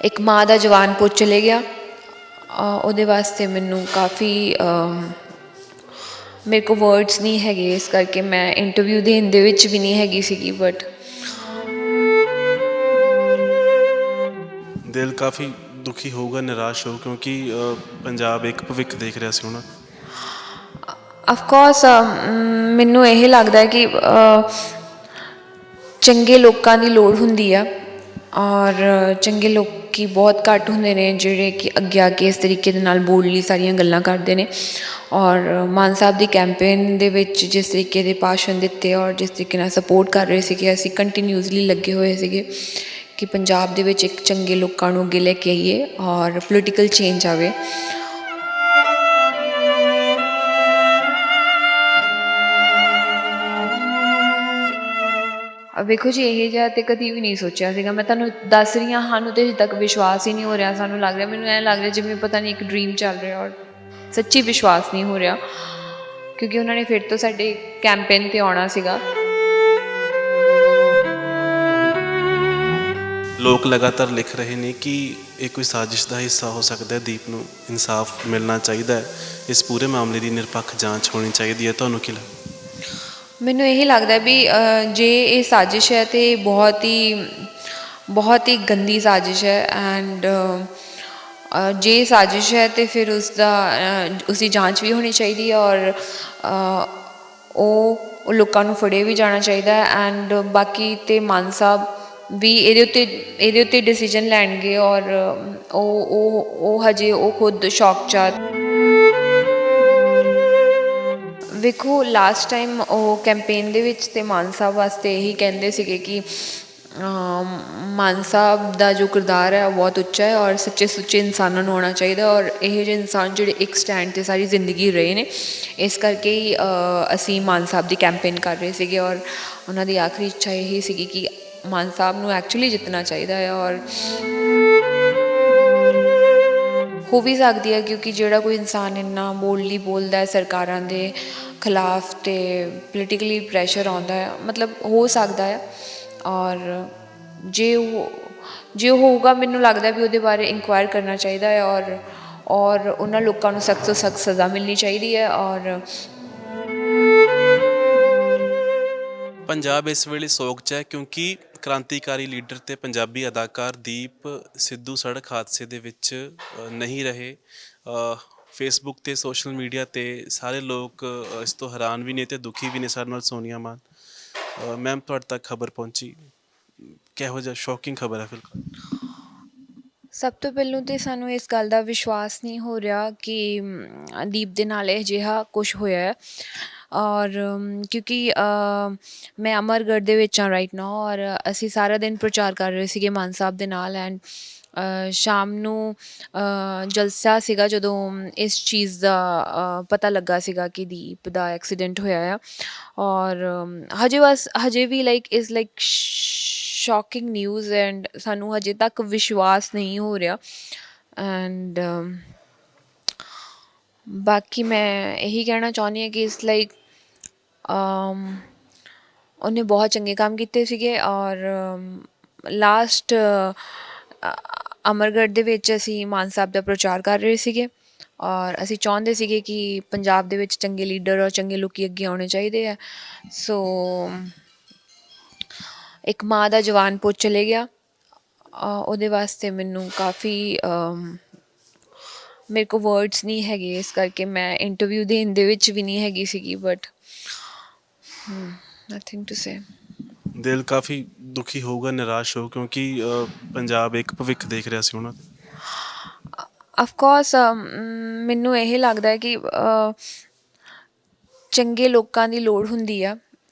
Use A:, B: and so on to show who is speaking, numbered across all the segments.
A: ਇੱਕ ਮਾਂ ਦਾ ਜਵਾਨ ਪੁੱਤ ਚਲੇ ਗਿਆ। ਉਹਦੇ ਵਾਸਤੇ ਮੈਨੂੰ ਕਾਫੀ ਮੇਰੇ ਕੋਲ ਵਰਡਸ ਨਹੀਂ ਹੈਗੇ, ਇਸ ਕਰਕੇ ਮੈਂ ਇੰਟਰਵਿਊ ਦੇਣ ਦੇ ਵਿੱਚ ਵੀ ਨਹੀਂ ਹੈਗੀ ਸੀਗੀ। ਬਟ
B: ਦਿਲ ਕਾਫੀ ਦੁਖੀ ਹੋਊਗਾ, ਨਿਰਾਸ਼ ਹੋ, ਕਿਉਂਕਿ ਪੰਜਾਬ ਇੱਕ ਭਵਿੱਖ ਦੇਖ ਰਿਹਾ ਸੀ ਹੁਣ।
A: ਅਫਕੋਰਸ ਮੈਨੂੰ ਇਹ ਲੱਗਦਾ ਹੈ ਕਿ ਚੰਗੇ ਲੋਕਾਂ ਦੀ ਲੋੜ ਹੁੰਦੀ ਆ, ਔਰ ਚੰਗੇ ਲੋਕ ਬਹੁਤ ਘੱਟ ਹੁੰਦੇ ਨੇ ਜਿਹੜੇ ਕਿ ਅੱਗੇ ਆ ਕੇ ਇਸ ਤਰੀਕੇ ਦੇ ਨਾਲ ਬੋਲਡਲੀ ਸਾਰੀਆਂ ਗੱਲਾਂ ਕਰਦੇ ਨੇ। ਔਰ ਮਾਨ ਸਾਹਿਬ ਦੀ ਕੈਂਪੇਨ ਦੇ ਵਿੱਚ ਜਿਸ ਤਰੀਕੇ ਦੇ ਭਾਸ਼ਣ ਦਿੱਤੇ ਔਰ ਜਿਸ ਤਰੀਕੇ ਨਾਲ ਸਪੋਰਟ ਕਰ ਰਹੇ ਸੀਗੇ, ਅਸੀਂ ਕੰਟੀਨਿਊਸਲੀ ਲੱਗੇ ਹੋਏ ਸੀਗੇ ਕਿ ਪੰਜਾਬ ਦੇ ਵਿੱਚ ਇੱਕ ਚੰਗੇ ਲੋਕਾਂ ਨੂੰ ਅੱਗੇ ਲੈ ਕੇ ਆਈਏ ਔਰ ਪੋਲੀਟੀਕਲ ਚੇਂਜ ਆਵੇ। ਵੇਖੋ ਜੀ, ਇਹ ਜਿਹਾ ਤਾਂ ਕਦੀ ਵੀ ਨਹੀਂ ਸੋਚਿਆ ਸੀਗਾ। ਮੈਂ ਤੁਹਾਨੂੰ ਦੱਸ ਰਹੀ ਹਾਂ, ਸਾਨੂੰ ਤਾਂ ਅਜੇ ਤੱਕ ਵਿਸ਼ਵਾਸ ਹੀ ਨਹੀਂ ਹੋ ਰਿਹਾ। ਸਾਨੂੰ ਲੱਗ ਰਿਹਾ, ਮੈਨੂੰ ਐਂ ਲੱਗ ਰਿਹਾ ਜਿਵੇਂ ਪਤਾ ਨਹੀਂ ਇੱਕ ਡਰੀਮ ਚੱਲ ਰਿਹਾ, ਔਰ ਸੱਚੀ ਵਿਸ਼ਵਾਸ ਨਹੀਂ ਹੋ ਰਿਹਾ, ਕਿਉਂਕਿ ਉਹਨਾਂ ਨੇ ਫਿਰ ਤੋਂ ਸਾਡੇ ਕੈਂਪੇਨ 'ਤੇ ਆਉਣਾ ਸੀਗਾ।
B: ਲੋਕ ਲਗਾਤਾਰ ਲਿਖ ਰਹੇ ਨੇ ਕਿ ਇਹ ਕੋਈ ਸਾਜ਼ਿਸ਼ ਦਾ ਹਿੱਸਾ ਹੋ ਸਕਦਾ ਹੈ, ਦੀਪ ਨੂੰ ਇਨਸਾਫ ਮਿਲਣਾ ਚਾਹੀਦਾ ਹੈ, ਇਸ ਪੂਰੇ ਮਾਮਲੇ ਦੀ ਨਿਰਪੱਖ ਜਾਂਚ ਹੋਣੀ ਚਾਹੀਦੀ ਹੈ। ਤੁਹਾਨੂੰ ਕੀ ਲੱਗਦਾ?
A: ਮੈਨੂੰ ਇਹੀ ਲੱਗਦਾ ਵੀ ਜੇ ਇਹ ਸਾਜ਼ਿਸ਼ ਹੈ ਤਾਂ ਬਹੁਤ ਹੀ ਗੰਦੀ ਸਾਜ਼ਿਸ਼ ਹੈ। ਐਂਡ ਜੇ ਸਾਜ਼ਿਸ਼ ਹੈ ਤਾਂ ਫਿਰ ਉਸਦੀ ਜਾਂਚ ਵੀ ਹੋਣੀ ਚਾਹੀਦੀ ਹੈ, ਔਰ ਉਹ ਲੋਕਾਂ ਨੂੰ ਫੜਿਆ ਵੀ ਜਾਣਾ ਚਾਹੀਦਾ ਹੈ। ਐਂਡ ਬਾਕੀ ਤਾਂ ਮਾਨ ਸਾਹਿਬ ਵੀ ਇਹਦੇ ਉੱਤੇ ਡਿਸੀਜਨ ਲੈਣਗੇ, ਔਰ ਉਹ ਹਜੇ ਉਹ ਖੁਦ ਸ਼ੌਕ 'ਚ ਆ। ਵੇਖੋ, ਲਾਸਟ ਟਾਈਮ ਉਹ ਕੈਂਪੇਨ ਦੇ ਵਿੱਚ ਤੇ ਮਾਨ ਸਾਹਿਬ ਵਾਸਤੇ ਇਹੀ ਕਹਿੰਦੇ ਸੀਗੇ ਕਿ ਮਾਨ ਸਾਹਿਬ ਦਾ ਜੋ ਕਿਰਦਾਰ ਹੈ ਉਹ ਬਹੁਤ ਉੱਚਾ ਹੈ, ਔਰ ਸੱਚੇ ਸੁੱਚੇ ਇਨਸਾਨਾਂ ਨੂੰ ਆਉਣਾ ਚਾਹੀਦਾ, ਔਰ ਇਹੋ ਜਿਹੇ ਇਨਸਾਨ ਜਿਹੜੇ ਇੱਕ ਸਟੈਂਡ 'ਤੇ ਸਾਰੀ ਜ਼ਿੰਦਗੀ ਰਹੇ ਨੇ। ਇਸ ਕਰਕੇ ਹੀ ਅਸੀਂ ਮਾਨ ਸਾਹਿਬ ਦੀ ਕੈਂਪੇਨ ਕਰ ਰਹੇ ਸੀਗੇ, ਔਰ ਉਹਨਾਂ ਦੀ ਆਖਰੀ ਇੱਛਾ ਇਹੀ ਸੀਗੀ ਕਿ ਮਾਨ ਸਾਹਿਬ ਨੂੰ ਐਕਚੁਅਲੀ ਜਿੱਤਣਾ ਚਾਹੀਦਾ ਹੈ। ਔਰ ਹੋ ਵੀ ਸਕਦੀ ਹੈ, ਕਿਉਂਕਿ ਜਿਹੜਾ ਕੋਈ ਇਨਸਾਨ ਇੰਨਾ ਬੋਲਡਲੀ ਬੋਲਦਾ ਹੈ ਸਰਕਾਰਾਂ ਦੇ ਖਿਲਾਫ ਅਤੇ ਪੋਲੀਟੀਕਲੀ ਪ੍ਰੈਸ਼ਰ ਆਉਂਦਾ ਹੈ, ਮਤਲਬ ਹੋ ਸਕਦਾ ਹੈ। ਔਰ ਜੇ ਉਹ ਹੋਊਗਾ, ਮੈਨੂੰ ਲੱਗਦਾ ਵੀ ਉਹਦੇ ਬਾਰੇ ਇਨਕੁਆਇਰ ਕਰਨਾ ਚਾਹੀਦਾ ਹੈ, ਔਰ ਉਹਨਾਂ ਲੋਕਾਂ ਨੂੰ ਸਖਤ ਤੋਂ ਸਖਤ ਸਜ਼ਾ ਮਿਲਣੀ ਚਾਹੀਦੀ ਹੈ। ਔਰ
B: ਪੰਜਾਬ ਇਸ ਵੇਲੇ ਸੋਗ 'ਚ ਹੈ, ਕਿਉਂਕਿ ਕ੍ਰਾਂਤੀਕਾਰੀ ਲੀਡਰ ਅਤੇ ਪੰਜਾਬੀ ਅਦਾਕਾਰ ਦੀਪ ਸਿੱਧੂ ਸੜਕ ਹਾਦਸੇ ਦੇ ਵਿੱਚ ਨਹੀਂ ਰਹੇ। ਫੇਸਬੁੱਕ 'ਤੇ, ਸੋਸ਼ਲ ਮੀਡੀਆ 'ਤੇ ਸਾਰੇ ਲੋਕ ਇਸ ਤੋਂ ਹੈਰਾਨ ਵੀ ਨੇ ਅਤੇ ਦੁਖੀ ਵੀ ਨੇ। ਸਾਡੇ ਨਾਲ ਸੋਨੀਆ ਮਾਨ ਮੈਮ, ਤੁਹਾਡੇ ਤੱਕ ਖਬਰ ਪਹੁੰਚੀ, ਕਿਹੋ ਜਿਹਾ ਸ਼ੌਕਿੰਗ ਖਬਰ ਹੈ? ਫਿਲਹਾਲ
A: ਸਭ ਤੋਂ ਪਹਿਲਾਂ ਤਾਂ ਸਾਨੂੰ ਇਸ ਗੱਲ ਦਾ ਵਿਸ਼ਵਾਸ ਨਹੀਂ ਹੋ ਰਿਹਾ ਕਿ ਦੀਪ ਦੇ ਨਾਲ ਇਹ ਜਿਹਾ ਕੁਛ ਹੋਇਆ ਹੈ। ਔਰ ਕਿਉਂਕਿ ਮੈਂ ਅਮਰਗੜ੍ਹ ਦੇ ਵਿੱਚ ਹਾਂ ਰਾਈਟ ਨਾਓ, ਔਰ ਅਸੀਂ ਸਾਰਾ ਦਿਨ ਪ੍ਰਚਾਰ ਕਰ ਰਹੇ ਸੀਗੇ ਮਾਨ ਸਾਹਿਬ ਦੇ ਨਾਲ। ਐਂਡ ਸ਼ਾਮ ਨੂੰ ਜਲਸਾ ਸੀਗਾ ਜਦੋਂ ਇਸ ਚੀਜ਼ ਦਾ ਪਤਾ ਲੱਗਾ ਸੀਗਾ ਕਿ ਦੀਪ ਦਾ ਐਕਸੀਡੈਂਟ ਹੋਇਆ ਆ। ਔਰ ਹਜੇ ਵੀ ਲਾਈਕ ਸ਼ੌਕਿੰਗ ਨਿਊਜ਼, ਐਂਡ ਸਾਨੂੰ ਹਜੇ ਤੱਕ ਵਿਸ਼ਵਾਸ ਨਹੀਂ ਹੋ ਰਿਹਾ। ਐਂਡ ਬਾਕੀ ਮੈਂ ਇਹੀ ਕਹਿਣਾ ਚਾਹੁੰਦੀ ਹਾਂ ਕਿ ਇਸ ਲਾਈਕ ਉਹਨੇ ਬਹੁਤ ਚੰਗੇ ਕੰਮ ਕੀਤੇ ਸੀਗੇ। ਔਰ ਲਾਸਟ ਅਮਰਗੜ੍ਹ ਦੇ ਵਿੱਚ ਅਸੀਂ ਮਾਨ ਸਾਹਿਬ ਦਾ ਪ੍ਰਚਾਰ ਕਰ ਰਹੇ ਸੀਗੇ, ਔਰ ਅਸੀਂ ਚਾਹੁੰਦੇ ਸੀਗੇ ਕਿ ਪੰਜਾਬ ਦੇ ਵਿੱਚ ਚੰਗੇ ਲੀਡਰ ਔਰ ਚੰਗੇ ਲੋਕ ਅੱਗੇ ਆਉਣੇ ਚਾਹੀਦੇ ਆ। ਸੋ ਇੱਕ ਮਾਂ ਦਾ ਜਵਾਨ ਪੁੱਤ ਚਲੇ ਗਿਆ। ਉਹਦੇ ਵਾਸਤੇ ਮੈਨੂੰ ਕਾਫੀ ਮੇਰੇ ਕੋਲ ਵਰਡਸ ਨਹੀਂ ਹੈਗੇ, ਇਸ ਕਰਕੇ ਮੈਂ ਇੰਟਰਵਿਊ ਦੇਣ ਦੇ ਵਿੱਚ ਵੀ ਨਹੀਂ ਹੈਗੀ ਸੀਗੀ। But nothing to say.
B: ਦਿਲ ਕਾਫੀ ਦੁਖੀ ਹੋਊਗਾ, ਨਿਰਾਸ਼ ਹੋ, ਕਿਉਂਕਿ ਪੰਜਾਬ ਇੱਕ ਭਵਿੱਖ ਦੇਖ ਰਿਹਾ ਸੀ ਉਹਨਾਂ ਦਾ।
A: ਅਫਕੋਰਸ ਮੈਨੂੰ ਇਹ ਲੱਗਦਾ ਹੈ ਕਿ ਚੰਗੇ ਲੋਕਾਂ ਦੀ ਲੋੜ ਹੁੰਦੀ ਆ,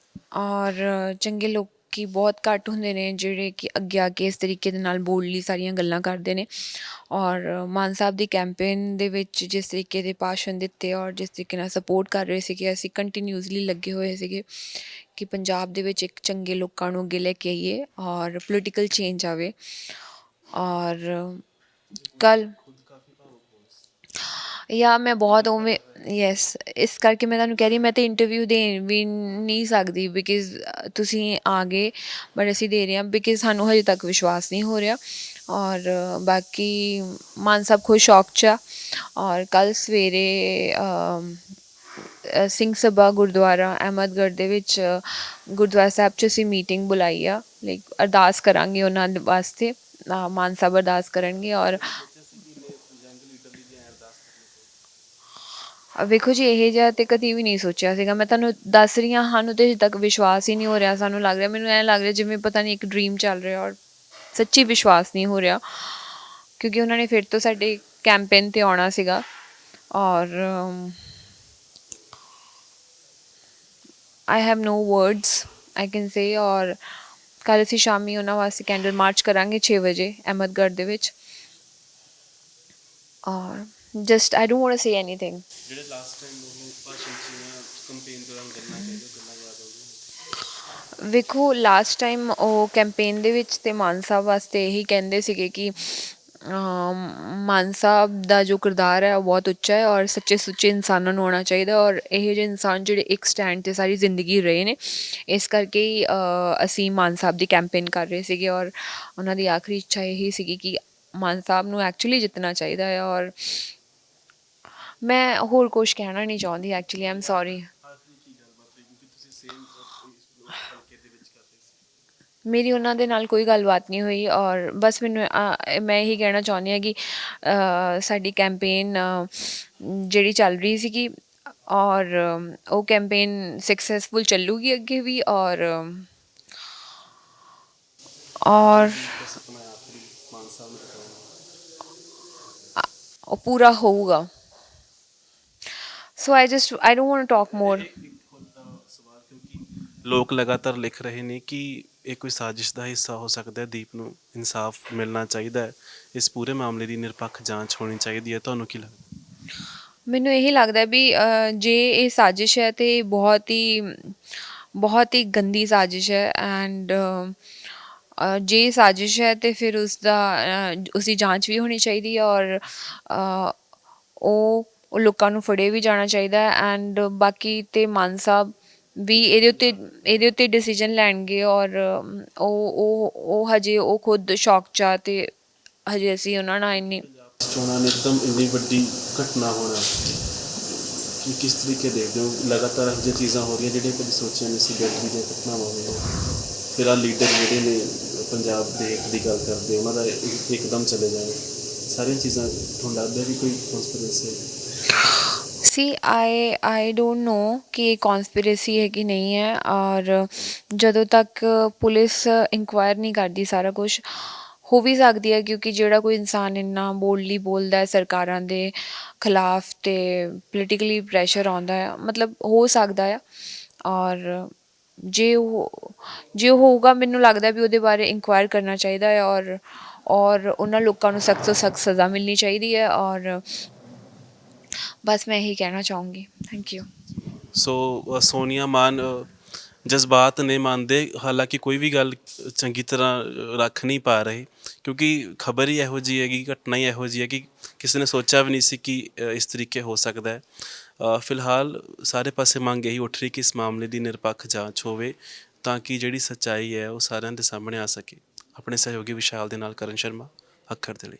A: ਔਰ ਚੰਗੇ ਲੋਕ ਬਹੁਤ ਘੱਟ ਹੁੰਦੇ ਨੇ ਜਿਹੜੇ ਕਿ ਅੱਗੇ ਆ ਕੇ ਇਸ ਤਰੀਕੇ ਦੇ ਨਾਲ ਬੋਲਡਲੀ ਸਾਰੀਆਂ ਗੱਲਾਂ ਕਰਦੇ ਨੇ। ਔਰ ਮਾਨ ਸਾਹਿਬ ਦੀ ਕੈਂਪੇਨ ਦੇ ਵਿੱਚ ਜਿਸ ਤਰੀਕੇ ਦੇ ਭਾਸ਼ਣ ਦਿੱਤੇ ਔਰ ਜਿਸ ਤਰੀਕੇ ਨਾਲ ਸਪੋਰਟ ਕਰ ਰਹੇ ਸੀਗੇ, ਅਸੀਂ ਕੰਟੀਨਿਊਸਲੀ ਲੱਗੇ ਹੋਏ ਸੀਗੇ ਕਿ ਪੰਜਾਬ ਦੇ ਵਿੱਚ ਇੱਕ ਚੰਗੇ ਲੋਕਾਂ ਨੂੰ ਅੱਗੇ ਲੈ ਕੇ ਆਈਏ ਔਰ ਪੋਲੀਟੀਕਲ ਚੇਂਜ ਆਵੇ। ਔਰ ਕੱਲ੍ਹ ਮੈਂ ਬਹੁਤ ਉਵੇਂ ਯੈਸ, ਇਸ ਕਰਕੇ ਮੈਂ ਤੁਹਾਨੂੰ ਕਹਿ ਰਹੀ ਮੈਂ ਤਾਂ ਇੰਟਰਵਿਊ ਦੇਣ ਵੀ ਨਹੀਂ ਸਕਦੀ, ਬਿਕੋਜ਼ ਤੁਸੀਂ ਆ ਗਏ, ਬਟ ਅਸੀਂ ਦੇ ਰਹੇ ਹਾਂ ਬਿਕੋਜ਼ ਸਾਨੂੰ ਹਜੇ ਤੱਕ ਵਿਸ਼ਵਾਸ ਨਹੀਂ ਹੋ ਰਿਹਾ। ਔਰ ਬਾਕੀ ਮਾਨ ਸਾਹਿਬ ਖੁਦ ਸ਼ੌਕ 'ਚ ਆ। ਔਰ ਕੱਲ੍ਹ ਸਵੇਰੇ ਸਿੰਘ ਸਭਾ ਗੁਰਦੁਆਰਾ ਅਹਿਮਦਗੜ੍ਹ ਦੇ ਵਿੱਚ ਗੁਰਦੁਆਰਾ ਸਾਹਿਬ 'ਚ ਅਸੀਂ ਮੀਟਿੰਗ ਬੁਲਾਈ ਆ, ਲਾਈਕ ਅਰਦਾਸ ਕਰਾਂਗੇ ਉਹਨਾਂ ਦੇ ਵਾਸਤੇ। ਮਾਨ ਸਾਹਿਬ ਅਰਦਾਸ ਕਰਨਗੇ। ਔਰ ਵੇਖੋ ਜੀ, ਇਹ ਜਿਹਾ ਤਾਂ ਕਦੀ ਵੀ ਨਹੀਂ ਸੋਚਿਆ ਸੀਗਾ। ਮੈਂ ਤੁਹਾਨੂੰ ਦੱਸ ਰਹੀ ਹਾਂ, ਸਾਨੂੰ ਤਾਂ ਅਜੇ ਤੱਕ ਵਿਸ਼ਵਾਸ ਹੀ ਨਹੀਂ ਹੋ ਰਿਹਾ। ਸਾਨੂੰ ਲੱਗ ਰਿਹਾ, ਮੈਨੂੰ ਐਂ ਲੱਗ ਰਿਹਾ ਜਿਵੇਂ ਪਤਾ ਨਹੀਂ ਇੱਕ ਡਰੀਮ ਚੱਲ ਰਿਹਾ, ਔਰ ਸੱਚੀ ਵਿਸ਼ਵਾਸ ਨਹੀਂ ਹੋ ਰਿਹਾ, ਕਿਉਂਕਿ ਉਹਨਾਂ ਨੇ ਫਿਰ ਤੋਂ ਸਾਡੇ ਕੈਂਪੇਨ 'ਤੇ ਆਉਣਾ ਸੀਗਾ। ਔਰ I have no words I can say. ਔਰ ਕੱਲ੍ਹ ਅਸੀਂ ਸ਼ਾਮੀ ਉਹਨਾਂ ਵਾਸਤੇ ਕੈਂਡਲ ਮਾਰਚ ਕਰਾਂਗੇ 6 ਵਜੇ ਅਹਿਮਦਗੜ੍ਹ ਦੇ ਵਿੱਚ। ਔਰ just I don't want to say anything.
B: ਜਿਹੜੇ ਲਾਸਟ ਟਾਈਮ ਉਹ ਭਾਸ਼ਣ 'ਚ ਕੰਪੇਨ ਦੌਰਾਨ ਗੱਲਾਂ ਕਹਿੰਦੇ, ਗੱਲਾਂ ਯਾਦ ਆਉਂਦੀਆਂ?
A: ਵੇਖੋ, ਲਾਸਟ ਟਾਈਮ ਉਹ ਕੈਂਪੇਨ ਦੇ ਵਿੱਚ ਤੇ ਮਾਨ ਸਾਹਿਬ ਵਾਸਤੇ ਇਹੀ ਕਹਿੰਦੇ ਸੀਗੇ ਕਿ ਮਾਨ ਸਾਹਿਬ ਦਾ ਜੋ ਕਿਰਦਾਰ ਹੈ ਉਹ ਬਹੁਤ ਉੱਚਾ ਹੈ, ਔਰ ਸੱਚੇ ਸੁੱਚੇ ਇਨਸਾਨਾਂ ਨੂੰ ਆਉਣਾ ਚਾਹੀਦਾ। ਔਰ ਇਹੋ ਜਿਹੇ ਇਨਸਾਨ ਜਿਹੜੇ ਇੱਕ ਸਟੈਂਡ 'ਤੇ ਸਾਰੀ ਜ਼ਿੰਦਗੀ ਰਹੇ ਨੇ, ਇਸ ਕਰਕੇ ਹੀ ਅਸੀਂ ਮਾਨ ਸਾਹਿਬ ਦੀ ਕੈਂਪੇਨ ਕਰ ਰਹੇ ਸੀਗੇ। ਔਰ ਉਹਨਾਂ ਦੀ ਆਖਰੀ ਇੱਛਾ ਇਹੀ ਸੀਗੀ ਕਿ ਮਾਨ ਸਾਹਿਬ ਨੂੰ ਐਕਚੁਅਲੀ ਜਿੱਤਣਾ ਚਾਹੀਦਾ ਹੈ। ਔਰ ਮੈਂ ਹੋਰ ਕੁਛ ਕਹਿਣਾ ਨਹੀਂ ਚਾਹੁੰਦੀ, ਐਕਚੁਅਲੀ ਆਈ ਐਮ ਸੌਰੀ।
B: ਆਖਰੀ ਕੀ ਗੱਲਬਾਤ ਹੋਈ, ਕਿਉਂਕਿ ਤੁਸੀਂ ਸੇਮ ਇਸ ਹਲਕੇ ਦੇ ਵਿੱਚ ਕਰ ਰਹੇ ਸੀ?
A: ਮੇਰੀ ਉਹਨਾਂ ਦੇ ਨਾਲ ਕੋਈ ਗੱਲਬਾਤ ਨਹੀਂ ਹੋਈ। ਔਰ ਬਸ ਮੈਨੂੰ ਮੈਂ ਇਹੀ ਕਹਿਣਾ ਚਾਹੁੰਦੀ ਹਾਂ ਕਿ ਸਾਡੀ ਕੈਂਪੇਨ ਜਿਹੜੀ ਚੱਲ ਰਹੀ ਸੀਗੀ, ਔਰ ਉਹ ਕੈਂਪੇਨ ਸਕਸੈਸਫੁਲ ਚੱਲੂਗੀ ਅੱਗੇ ਵੀ। ਔਰ
B: ਦੀਪ ਦਾ ਸੁਪਨਾ ਹੈ ਆਖਰੀ ਮਾਨ ਸਾਹਿਬ ਨੂੰ ਜਿਤਾਉਣਾ।
A: ਉਹ ਪੂਰਾ ਹੋਊਗਾ। So I don't want to talk more.
B: ਇੱਕ ਹੋਰ ਸਵਾਲ, ਕਿਉਂਕਿ ਲੋਕ ਲਗਾਤਾਰ ਲਿਖ ਰਹੇ ਨੇ ਕਿ ਇਹ ਕੋਈ ਸਾਜ਼ਿਸ਼ ਦਾ ਹਿੱਸਾ ਹੋ ਸਕਦਾ ਹੈ, ਦੀਪ ਨੂੰ ਇਨਸਾਫ ਮਿਲਣਾ ਚਾਹੀਦਾ ਹੈ, ਇਸ ਪੂਰੇ ਮਾਮਲੇ ਦੀ ਨਿਰਪੱਖ ਜਾਂਚ ਹੋਣੀ ਚਾਹੀਦੀ ਹੈ। ਤੁਹਾਨੂੰ ਕੀ ਲੱਗਦਾ?
A: ਮੈਨੂੰ ਇਹੀ ਲੱਗਦਾ ਵੀ ਜੇ ਇਹ ਸਾਜ਼ਿਸ਼ ਹੈ ਤੇ ਬਹੁਤ ਹੀ ਗੰਦੀ ਸਾਜ਼ਿਸ਼ ਹੈ। ਐਂਡ ਜੇ ਸਾਜ਼ਿਸ਼ ਹੈ ਤੇ ਫਿਰ ਉਸਦੀ ਜਾਂਚ ਵੀ ਹੋਣੀ ਚਾਹੀਦੀ ਹੈ। ਔਰ ਉਹ ਲੋਕਾਂ ਨੂੰ ਫੜਿਆ ਵੀ ਜਾਣਾ ਚਾਹੀਦਾ ਹੈ। ਐਂਡ ਬਾਕੀ ਤੇ ਮਾਨ ਸਾਹਿਬ ਵੀ ਇਹਦੇ ਉੱਤੇ ਡਿਸੀਜਨ ਲੈਣਗੇ। ਔਰ ਉਹ ਹਜੇ ਉਹ ਖੁਦ ਸ਼ੌਕ 'ਚ ਆ, ਤੇ ਹਜੇ ਅਸੀਂ ਉਹਨਾਂ ਨਾਲ ਇੰਨੀ
B: ਚੋਣਾਂ ਨੇ ਇੱਕਦਮ ਇੰਨੀ ਵੱਡੀ ਘਟਨਾ ਹੋਣਾ, ਕਿ ਕਿਸ ਤਰੀਕੇ ਦੇਖਦੇ ਹੋ? ਲਗਾਤਾਰ ਇਹੋ ਜਿਹੀਆਂ ਚੀਜ਼ਾਂ ਹੋ ਰਹੀਆਂ ਜਿਹੜੀਆਂ ਕਦੇ ਸੋਚੀਆਂ ਨਹੀਂ ਸੀ, ਬੇਅਦਬੀ ਦੀਆਂ ਘਟਨਾਵਾਂ ਹੋਈਆਂ। ਫਿਲਹਾਲ ਲੀਡਰ ਜਿਹੜੇ ਨੇ ਪੰਜਾਬ ਦੇ ਇੱਕ ਦੀ ਗੱਲ ਕਰਦੇ, ਉਹਨਾਂ ਦਾ ਇੱਕਦਮ ਚਲੇ ਜਾਣਾ, ਸਾਰੀਆਂ ਚੀਜ਼ਾਂ ਤੁਹਾਨੂੰ ਲੱਗਦਾ ਵੀ ਕੋਈ ਕੌਨਸਪੀਰੇਸੀ ਹੈ?
A: ਸੀ ਆਈ ਡੋਂਟ ਨੋ ਕਿ ਇਹ ਕੌਨਸਪੀਰੇਸੀ ਹੈ ਕਿ ਨਹੀਂ ਹੈ। ਔਰ ਜਦੋਂ ਤੱਕ ਪੁਲਿਸ ਇਨਕੁਆਇਰ ਨਹੀਂ ਕਰਦੀ, ਸਾਰਾ ਕੁਛ ਹੋ ਵੀ ਸਕਦੀ ਹੈ, ਕਿਉਂਕਿ ਜਿਹੜਾ ਕੋਈ ਇਨਸਾਨ ਇੰਨਾ ਬੋਲਡਲੀ ਬੋਲਦਾ ਹੈ ਸਰਕਾਰਾਂ ਦੇ ਖਿਲਾਫ, ਅਤੇ ਪੋਲੀਟੀਕਲੀ ਪ੍ਰੈਸ਼ਰ ਆਉਂਦਾ ਹੈ, ਮਤਲਬ ਹੋ ਸਕਦਾ ਆ। ਔਰ ਜੇ ਉਹ ਹੋਊਗਾ, ਮੈਨੂੰ ਲੱਗਦਾ ਵੀ ਉਹਦੇ ਬਾਰੇ ਇਨਕੁਆਇਰ ਕਰਨਾ ਚਾਹੀਦਾ ਹੈ। ਔਰ ਉਹਨਾਂ ਲੋਕਾਂ ਨੂੰ ਸਖਤ ਤੋਂ ਸਖਤ ਸਜ਼ਾ ਮਿਲਣੀ ਚਾਹੀਦੀ ਹੈ। ਔਰ ਬਸ ਮੈਂ ਇਹੀ ਕਹਿਣਾ ਚਾਹੂੰਗੀ। Thank you.
B: So Sonia Mann ਜਜ਼ਬਾਤ ਨੇ ਮੰਨਦੇ, ਹਾਲਾਂਕਿ ਕੋਈ ਵੀ ਗੱਲ ਚੰਗੀ ਤਰ੍ਹਾਂ ਰੱਖ ਨਹੀਂ ਪਾ ਰਹੇ, ਕਿਉਂਕਿ ਖਬਰ ਹੀ ਇਹੋ ਜਿਹੀ ਹੈਗੀ, ਘਟਨਾ ਹੀ ਇਹੋ ਜਿਹੀ ਹੈ ਕਿ ਕਿਸੇ ਨੇ ਸੋਚਿਆ ਵੀ ਨਹੀਂ ਸੀ ਕਿ ਇਸ ਤਰੀਕੇ ਹੋ ਸਕਦਾ ਹੈ। ਫਿਲਹਾਲ ਸਾਰੇ ਪਾਸੇ ਮੰਗ ਇਹੀ ਉੱਠ ਰਹੀ ਕਿ ਇਸ ਮਾਮਲੇ ਦੀ ਨਿਰਪੱਖ ਜਾਂਚ ਹੋਵੇ, ਤਾਂ ਕਿ ਜਿਹੜੀ ਸੱਚਾਈ ਹੈ ਉਹ ਸਾਰਿਆਂ ਦੇ ਸਾਹਮਣੇ ਆ ਸਕੇ। ਆਪਣੇ ਸਹਿਯੋਗੀ ਵਿਸ਼ਾਲ ਦੇ ਨਾਲ ਕਰਨ ਸ਼ਰਮਾ, ਅੱਖਰ ਦੇ ਲਈ।